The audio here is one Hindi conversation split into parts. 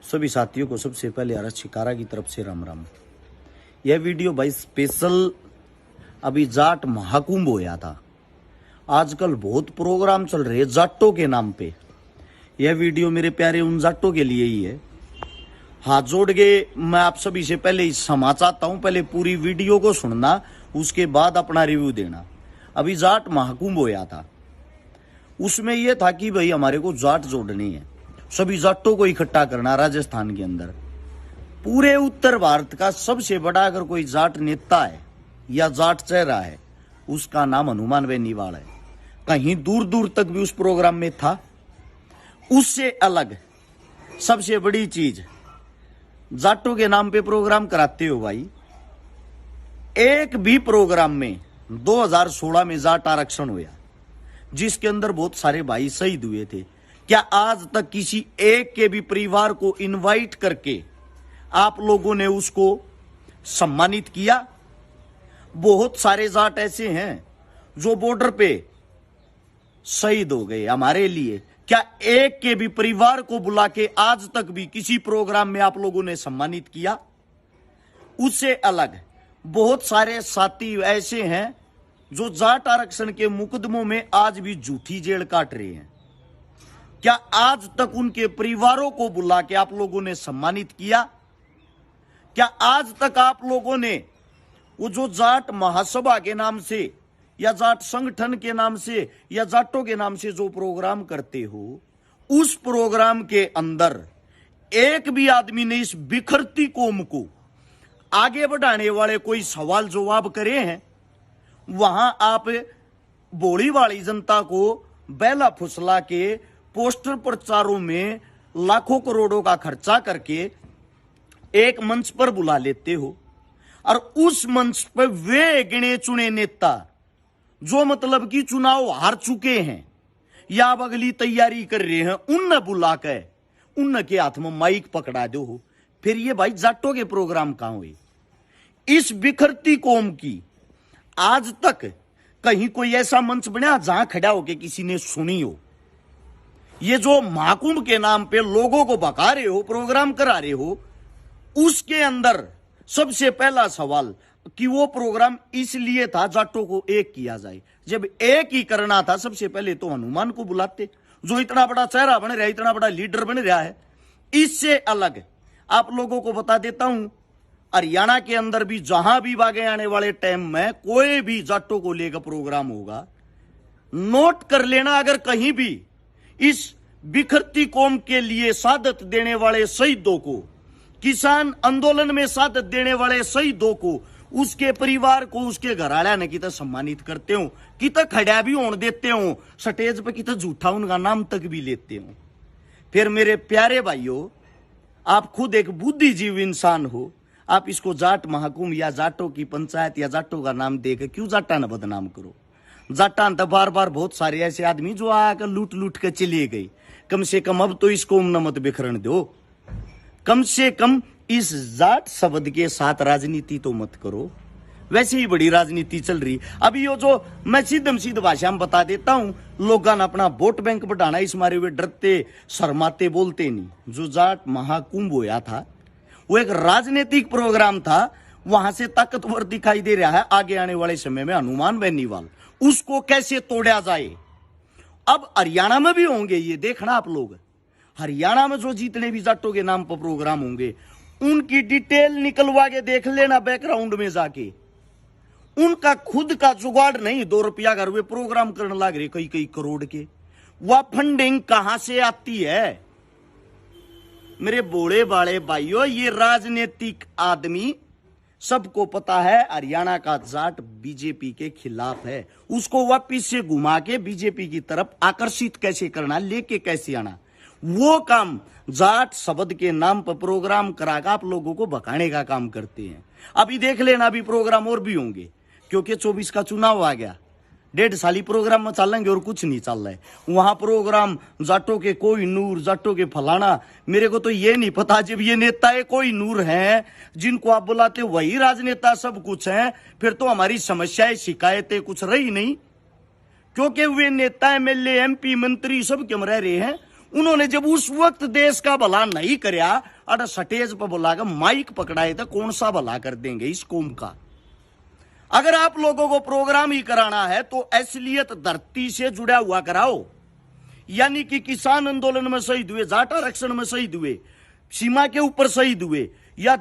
सभी साथियों को सबसे पहले आरएस शिकारा की तरफ से राम राम। यह वीडियो भाई स्पेशल अभी जाट महाकुंभ होया था। आजकल बहुत प्रोग्राम चल रहे जाटों के नाम पे। यह वीडियो मेरे प्यारे उन जाटों के लिए ही है। हाथ जोड़ के मैं आप सभी से पहले क्षमा चाहता हूं, पहले पूरी वीडियो को सुनना, उसके बाद अपना रिव्यू देना। अभी जाट महाकुंभ होया था, उसमें यह था कि भाई हमारे को जाट जोड़नी है, सभी जाटों को इकट्ठा करना। राजस्थान के अंदर पूरे उत्तर भारत का सबसे बड़ा अगर कोई जाट नेता है या जाट चेहरा है, उसका नाम हनुमान बेनीवाल है। कहीं दूर दूर तक भी उस प्रोग्राम में था। उससे अलग सबसे बड़ी चीज, जाटों के नाम पे प्रोग्राम कराते हो भाई। एक भी प्रोग्राम में 2016 में जाट आरक्षण हुआ, जिसके अंदर बहुत सारे भाई शहीद हुए थे। क्या आज तक किसी एक के भी परिवार को इनवाइट करके आप लोगों ने उसको सम्मानित किया? बहुत सारे जाट ऐसे हैं जो बॉर्डर पे शहीद हो गए हमारे लिए। क्या एक के भी परिवार को बुला के आज तक भी किसी प्रोग्राम में आप लोगों ने सम्मानित किया? उससे अलग बहुत सारे साथी ऐसे हैं जो जाट आरक्षण के मुकदमों में आज भी झूठी जेल काट रहे हैं। क्या आज तक उनके परिवारों को बुला के आप लोगों ने सम्मानित किया? क्या आज तक आप लोगों ने वो जो जाट महासभा के नाम से या जाट संगठन के नाम से या जाटों के नाम से जो प्रोग्राम करते हो, उस प्रोग्राम के अंदर एक भी आदमी ने इस बिखरती कौम को आगे बढ़ाने वाले कोई सवाल जवाब करे हैं? वहां आप बोली वाली जनता को बेला फुसला के पोस्टर प्रचारों में लाखों करोड़ों का खर्चा करके एक मंच पर बुला लेते हो, और उस मंच पर वे गिने चुने नेता जो मतलब कि चुनाव हार चुके हैं या अब अगली तैयारी कर रहे हैं, उन बुलाकर उनके हाथ में माइक पकड़ा दो हो। फिर ये भाई जाटों के प्रोग्राम कहां हुए? इस बिखरती कौम की आज तक कहीं कोई ऐसा मंच बना जहां खड़ा होकर किसी ने सुनी हो? ये जो महाकुंभ के नाम पे लोगों को भगा रहे हो, प्रोग्राम करा रहे हो, उसके अंदर सबसे पहला सवाल कि वो प्रोग्राम इसलिए था जाटों को एक किया जाए। जब एक ही करना था, सबसे पहले तो हनुमान को बुलाते, जो इतना बड़ा चेहरा बन रहा है, इतना बड़ा लीडर बन रहा है। इससे अलग आप लोगों को बता देता हूं, हरियाणा के अंदर भी जहां भी आगे आने वाले टाइम में कोई भी जाटों को लेकर प्रोग्राम होगा, नोट कर लेना, अगर कहीं भी इस बिखरती कौम के लिए शहादत देने वाले शहीदों को, किसान आंदोलन में शहादत देने वाले शहीदों को, उसके परिवार को, उसके घराड़ा ने कितना सम्मानित करते हो, कितना खड़ा भी होने देते हो, स्टेज पे कितना झूठा उनका नाम तक भी लेते हो। फिर मेरे प्यारे भाइयों, आप खुद एक बुद्धिजीवी इंसान हो, आप इसको जाट महाकुंभ या जाटों की पंचायत या जाटों का नाम देकर क्यों जाटा न बदनाम करो? जाटा तो बार बार बहुत सारे ऐसे आदमी जो आकर लूट लूट के चले गए। कम से कम अब तो इसको न मत बिखरन दो। कम से कम इस जाट शब्द के साथ राजनीति तो मत करो। वैसे ही बड़ी राजनीति चल रही अभी। यो जो मैं सीधम सीध भाषा में बता देता हूं, लोगों ने अपना वोट बैंक बढ़ाना इस मारे हुए डरते शर्माते बोलते नहीं। जो जाट महाकुंभ होया था वो एक राजनीतिक प्रोग्राम था। वहां से ताकतवर दिखाई दे रहा है आगे आने वाले समय में हनुमान बेनीवाल। उसको कैसे तोड़ा जाए? अब हरियाणा में भी होंगे, ये देखना आप लोग। हरियाणा में जो जितने भी जाटों के नाम पर प्रोग्राम होंगे, उनकी डिटेल निकलवा के देख लेना बैकग्राउंड में जाके। उनका खुद का जुगाड़ नहीं, 2 रुपया घर वे प्रोग्राम करने लग रहे कई कई करोड़ के। वह फंडिंग कहां से आती है? मेरे बोले बाले भाइयों, ये राजनीतिक आदमी, सबको पता है हरियाणा का जाट बीजेपी के खिलाफ है। उसको वापिस से घुमा के बीजेपी की तरफ आकर्षित कैसे करना, लेके कैसे आना, वो काम जाट शब्द के नाम पर प्रोग्राम कराकर आप लोगों को भगाने का काम करते हैं। अभी देख लेना, अभी प्रोग्राम और भी होंगे, क्योंकि 24 का चुनाव आ गया। 1.5 साल प्रोग्राम में चलेंगे और कुछ नहीं चल रहा है वहां प्रोग्राम। जाटों के कोई नूर, जाटों के फलाना, मेरे को तो ये नहीं पता। जब ये नेता कोई नूर हैं जिनको आप बुलाते वही राजनेता सब कुछ हैं, फिर तो हमारी समस्याएं शिकायतें कुछ रही नहीं। क्योंकि वे नेता, एमएलए, एमपी, मंत्री सब क्यों रह रहे हैं? उन्होंने जब उस वक्त देश का भला नहीं करया, अरे स्टेज पर बोला कि माइक पकड़ाए तो कौन सा भला कर देंगे इस कौम का। अगर आप लोगों को प्रोग्राम ही कराना है तो असलियत धरती से जुड़ा हुआ कराओ, यानी कि किसान आंदोलन में शहीद हुए, जाट आरक्षण में शहीद हुए, सीमा के ऊपर शहीद हुए, या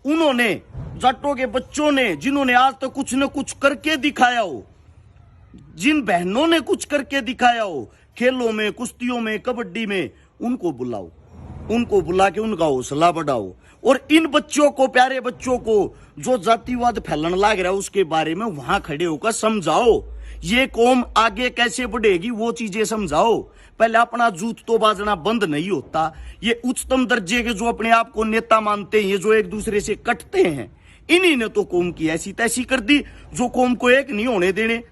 उन्होंने जाटों के बच्चों ने जिन्होंने आज तक तो कुछ न कुछ करके दिखाया हो, जिन बहनों ने कुछ करके दिखाया हो खेलों में, कुश्तियों में, कबड्डी में, उनको बुलाओ, उनको बुला के उनका हौसला बढ़ाओ। और इन बच्चों को, प्यारे बच्चों को जो जातिवाद फैलने लग रहा है उसके बारे में वहां खड़े होकर समझाओ, ये कौम आगे कैसे बढ़ेगी वो चीजें समझाओ। पहले अपना जूत तो बाजना बंद नहीं होता। ये उच्चतम दर्जे के जो अपने आप को नेता मानते हैं, ये जो एक दूसरे से कटते हैं, इन्हीं ने तो कौम की ऐसी तैसी कर दी, जो कौम को एक नहीं होने देने।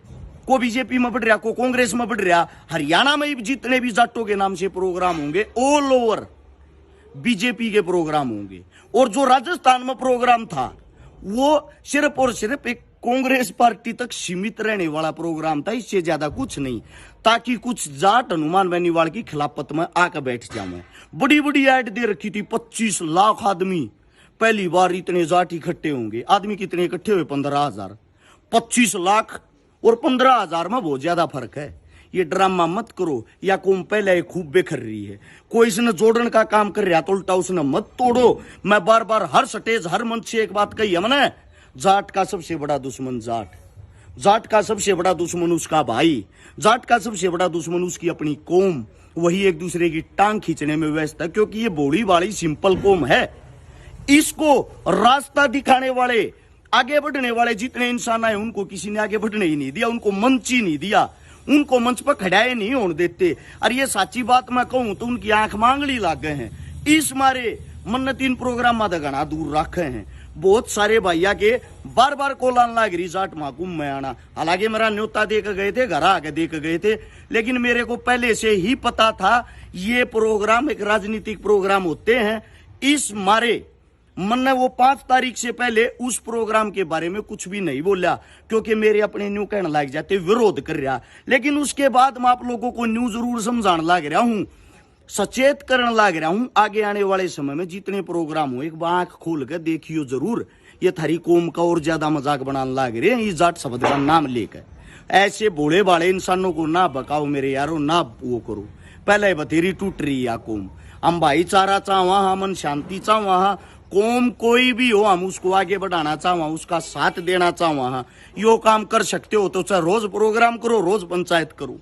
को बीजेपी में बढ़ रहा, को कांग्रेस में बढ़ रहा। हरियाणा में जितने भी जाटों के नाम से प्रोग्राम होंगे ऑल ओवर बीजेपी के प्रोग्राम होंगे, और जो राजस्थान में प्रोग्राम था वो सिर्फ और सिर्फ एक कांग्रेस पार्टी तक सीमित रहने वाला प्रोग्राम था, इससे ज्यादा कुछ नहीं, ताकि कुछ जाट हनुमान बेनीवाल की खिलाफत में आकर बैठ जाए। बड़ी बड़ी ऐड दे रखी थी, 25 लाख आदमी, पहली बार इतने जाट इकट्ठे होंगे। आदमी कितने इकट्ठे हुए? 15,000। 25 लाख और 15,000 में बहुत ज्यादा फर्क है। ये ड्रामा मत करो, या कौम पहले खूब बेखर रही है, कोई इसने जोड़ने का काम कर रहा तो उल्टा उसने मत तोड़ो। मैं बार बार हर स्टेज, हर मंच से एक बात कही है मैंने, जाट का सबसे बड़ा दुश्मन जाट, जाट का सबसे बड़ा दुश्मन उसका भाई, जाट का सबसे बड़ा दुश्मन उसकी अपनी कौम। वही एक दूसरे की टांग खींचने में व्यस्त है, क्योंकि ये भोली वाली सिंपल कौम है। इसको रास्ता दिखाने वाले, आगे बढ़ने वाले जितने इंसान आए उनको किसी ने आगे बढ़ने ही नहीं दिया, उनको मंच ही नहीं दिया, उनको मंच पर खड़ाए नहीं होने देते। और ये सच्ची बात मैं कहूं तो उनकी आंख मांगली लाग गए हैं, इस मारे मन्नत इन प्रोग्राम में घना दूर रखे हैं। बहुत सारे भैया के बार बार कोलान लाग रही जाट महाकुंभ में आना। हालांकि मेरा न्योता दे के गए थे, घर आके दे के गए थे, लेकिन मेरे को पहले से ही पता था ये प्रोग्राम एक राजनीतिक प्रोग्राम होते हैं। इस मारे मैंने वो 5 तारीख से पहले उस प्रोग्राम के बारे में कुछ भी नहीं बोला, क्योंकि मेरे अपने न्यू कहने लग जाते, विरोध कर रहा। लेकिन उसके बाद मैं आप लोगों को न्यू जरूर समझाने लग रहा हूं, सचेत करने लग रहा हूं। आगे आने वाले समय में जितने प्रोग्राम हो, एक बार आंख खोल कर देखियो जरूर। ये थारी कौम का और ज्यादा मजाक बनाने लग रहे हैं ये जाट शब्द का नाम लेकर। ऐसे भोले भाले इंसानों को ना बकाओ मेरे यारो, ना वो करो। पहले बथेरी टूट रही है कौम। हम भाईचारा चाहवा, हम शांति चाहवा, कौम कोई भी हो हम उसको आगे बढ़ाना चाहवा, उसका साथ देना चाहवा। यो काम कर सकते हो तो चाहे रोज प्रोग्राम करो, रोज पंचायत करो,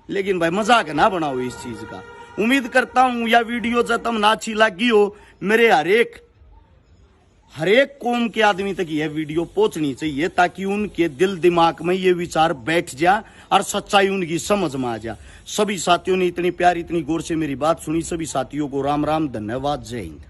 लेकिन भाई मजाक ना बनाओ इस चीज का। उम्मीद करता हूं यह वीडियो जब तक ना अच्छी लगी हो, मेरे हरेक कौम के आदमी तक यह वीडियो पहुंचनी चाहिए, ताकि उनके दिल दिमाग में ये विचार बैठ जाए और सच्चाई उनकी समझ में आ जाए। सभी साथियों ने इतनी प्यार, इतनी गौर से मेरी बात सुनी, सभी साथियों को राम राम, धन्यवाद, जय हिंद।